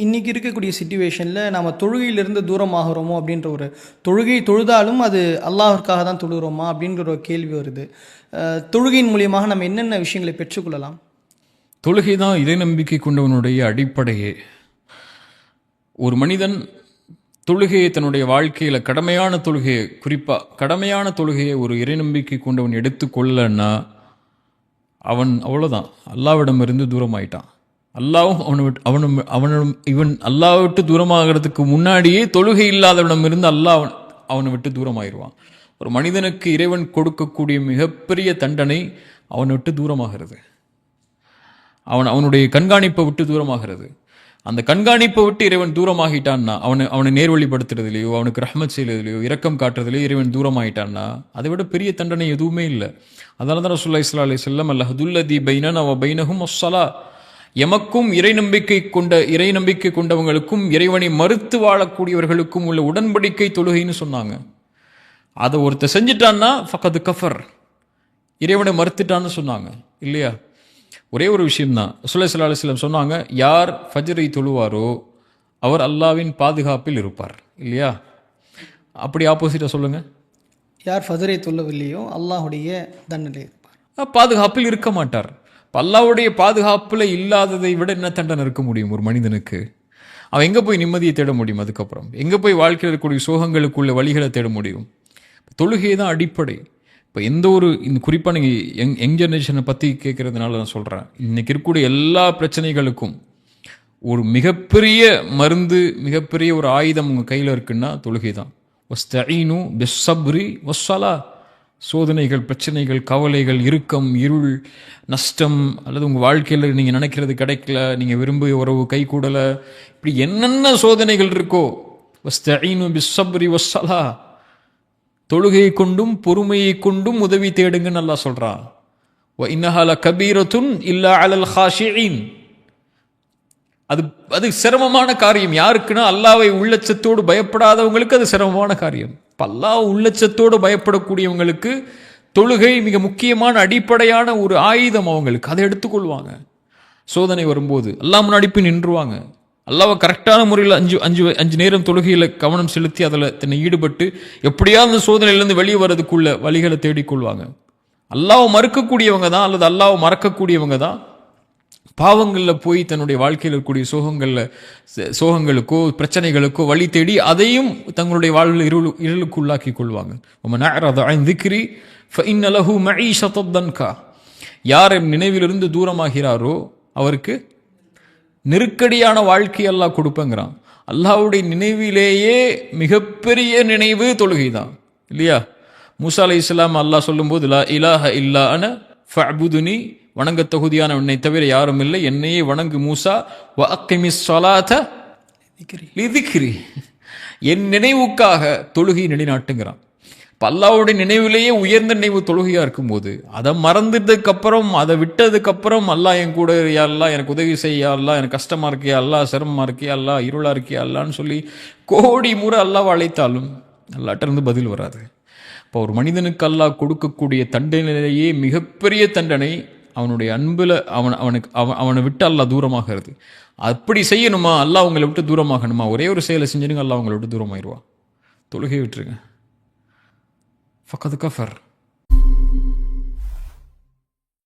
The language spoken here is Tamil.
இன்னைக்கு இருக்கக்கூடிய சிச்சுவேஷனில் நம்ம தொழுகையிலிருந்து தூரமாகிறோமோ அப்படின்ற ஒரு தொழுகை தொழுதாலும் அது அல்லாஹ்விற்காக தான் தொழுகிறோமா அப்படின்ற ஒரு கேள்வி வருது. தொழுகையின் மூலியமாக நம்ம என்னென்ன விஷயங்களை பெற்றுக்கொள்ளலாம்? தொழுகை தான் இறை நம்பிக்கை கொண்டவனுடைய அடிப்படையே. ஒரு மனிதன் தொழுகையை தன்னுடைய வாழ்க்கையில் கடமையான தொழுகையை, குறிப்பாக கடமையான தொழுகையை ஒரு இறை நம்பிக்கை கொண்டவன் எடுத்துக்கொள்ளன்னா அவன் அவ்வளோதான், அல்லாவிடமிருந்து தூரமாயிட்டான். அல்லாவும் இவன் அல்லாவை விட்டு தூரமாகிறதுக்கு முன்னாடியே தொழுகை இல்லாதவனிடமிருந்து அல்லாஹ் அவனை விட்டு தூரமாயிருவான். ஒரு மனிதனுக்கு இறைவன் கொடுக்கக்கூடிய மிகப்பெரிய தண்டனை அவனை விட்டு தூரமாகிறது. அவனுடைய கண்காணிப்பை விட்டு தூரமாகிறது. அந்த கண்காணிப்பை விட்டு இறைவன் தூரமாகிட்டான்னா, அவனை நேர்வழிப்படுத்துறதுலையோ, அவனுக்கு ரஹ்மத் செய்யறதுலையோ, இரக்கம் காட்டுறதுலையோ இறைவன் தூரமாகிட்டான்னா அதை விட பெரிய தண்டனை எதுவுமே இல்லை. அதனால தான் ரசூலுல்லாஹி ஸல்லல்லாஹு அலைஹி வஸல்லம் அல்லஹதுல்லதி பைனனா வ பைனஹும் அஸ்ஸலா, எமக்கும் இறை நம்பிக்கை கொண்டவங்களுக்கும் இறைவனை மறுத்து வாழக்கூடியவர்களுக்கும் உள்ள உடன்படிக்கை தொழுகைன்னு சொன்னாங்க. அதை ஒருத்தர் செஞ்சிட்டான்னா ஃபக்கது கஃபர், இறைவனை மறுத்துட்டான்னு சொன்னாங்க இல்லையா? ஒரே ஒரு விஷயம்தான். ரசூலுல்லாஹி ஸல்லல்லாஹு அலைஹி வஸல்லம் சொன்னாங்க, யார் ஃபஜ்ரை தொழுவாரோ அவர் அல்லாஹ்வின் பாதுகாப்பில் இருப்பார் இல்லையா? அப்படி ஆப்போசிட்டாக சொல்லுங்க, யார் ஃபஜ்ரை தொழவில்லையோ அல்லாஹுடைய தண்டனை இருப்பார், பாதுகாப்பில் இருக்க மாட்டார். அல்லாஹ்வுடைய பாதுகாப்பில் இல்லாததை விட என்ன தண்டனை இருக்க முடியும் ஒரு மனிதனுக்கு? அவன் எங்கே போய் நிம்மதியை தேட முடியும்? அதுக்கப்புறம் எங்கே போய் வாழ்க்கையில் இருக்கக்கூடிய சோகங்களுக்குள்ள வழிகளை தேட முடியும்? தொழுகை தான் அடிப்படை. இப்போ எந்த ஒரு குறிப்பாக நீங்கள் யங் ஜெனரேஷனை பற்றி கேட்குறதுனால நான் சொல்கிறேன், இன்றைக்கி இருக்கக்கூடிய எல்லா பிரச்சனைகளுக்கும் ஒரு மிகப்பெரிய மருந்து, மிகப்பெரிய ஒரு ஆயுதம் உங்கள் கையில் இருக்குன்னா தொழுகை தான். வஸ்தஈனு பிஸ்ஸப்ரி வஸ்ஸலா. சோதனைகள், பிரச்சனைகள், கவலைகள், இறுக்கம், இருள், நஷ்டம், அல்லது உங்கள் வாழ்க்கையில் நீங்கள் நினைக்கிறது கிடைக்கல, நீங்கள் விரும்பிய உறவு கை கூடலை, இப்படி என்னென்ன சோதனைகள் இருக்கோ, வஸ்தஈனு பிஸ்ஸப்ரி வஸ்ஸலா, தொழுகையை கொண்டும் பொறுமையை கொண்டும் உதவி தேடுங்கன்னு அல்லாஹ் சொல்கிறான். வ இன்னஹா லகபீரத்துன் இல்லா அலல் ஹாஷிஈன். அது சிரமமான காரியம். யாருக்குன்னா அல்லாஹ்வை உள்ளச்சத்தோடு பயப்படாதவங்களுக்கு அது சிரமமான காரியம். இப்போ அல்லாஹ் உள்ளச்சத்தோடு பயப்படக்கூடியவங்களுக்கு தொழுகை மிக முக்கியமான அடிப்படையான ஒரு ஆயுதம். அவங்களுக்கு அதை எடுத்துக்கொள்வாங்க. சோதனை வரும்போது அல்லாஹ் முன்னாடி போய் நின்றுவாங்க. அல்லாஹ்வை கரெக்டான முறையில் அஞ்சு நேரம் தொழுகையில் கவனம் செலுத்தி அதில் தன்னை ஈடுபட்டு எப்படியாவது அந்த சோதனையிலேருந்து வெளியே வர்றதுக்குள்ள வழிகளை தேடிக்கொள்வாங்க. அல்லாஹ்வை மறுக்கக்கூடியவங்க தான், அல்லது அல்லாஹ்வை மறக்கக்கூடியவங்க தான் பாவங்களில் போய் தன்னுடைய வாழ்க்கையில் இருக்கக்கூடிய சோகங்களுக்கோ பிரச்சனைகளுக்கோ வழி தேடி அதையும் தங்களுடைய வாழ்வில் இருளுக்கு உள்ளாக்கி கொள்வாங்க. யார் நினைவிலிருந்து தூரமாகிறாரோ அவருக்கு நெருக்கடியான வாழ்க்கை அல்லாஹ் கொடுப்பேங்கிறான். அல்லாஹ்வுடைய நினைவிலேயே மிகப்பெரிய நினைவு தொழுகை தான் இல்லையா? மூசா அலைஹிஸ்ஸலாம் அல்லாஹ் சொல்லும்போது லா இலாஹ இல்லா அன ஃபஅபுதுனி, வணங்க தகுதியான என்னை தவிர யாரும் இல்லை, என்னையே வணங்கு மூசா, வ அக்கிமிஸ் ஸலாத லிதிக்ரி, என் நினைவுக்காக தொழுகை நிலைநாட்டுங்கிறான். இப்போ அல்லாஹ்வுடைய நினைவிலேயே உயர்ந்த நினைவு தொழுகையாக இருக்கும்போது அதை மறந்துட்டதுக்கு அப்புறம், அதை விட்டதுக்கு அப்புறம் அல்லாஹ் என் கூட யா அல்லாஹ் எனக்கு உதவி செய்யா அல்லாஹ், எனக்கு கஷ்டமாக இருக்கியா அல்லாஹ், சிரமமாக இருக்கியா அல்லாஹ், இருளாக இருக்கியா அல்லான்னு சொல்லி கோடி முறை அல்லாஹ் அழைத்தாலும் அல்லாஹ்ட்ட இருந்து பதில் வராது. இப்போ ஒரு மனிதனுக்கு அல்லாஹ் கொடுக்கக்கூடிய தண்டனையிலேயே மிகப்பெரிய தண்டனை அவனுடைய அன்பில் அவனை விட்டு அல்லாஹ் தூரமாகிறது. அப்படி செய்யணுமா? அல்லாஹ் உங்களை விட்டு தூரமாகணுமா? ஒரே ஒரு செயலை செஞ்சுருங்க, அல்லாஹ் உங்களை விட்டு தூரமாயிருவா. தொழுகை விட்டுருங்க. ஃபக்கது கஃபர்.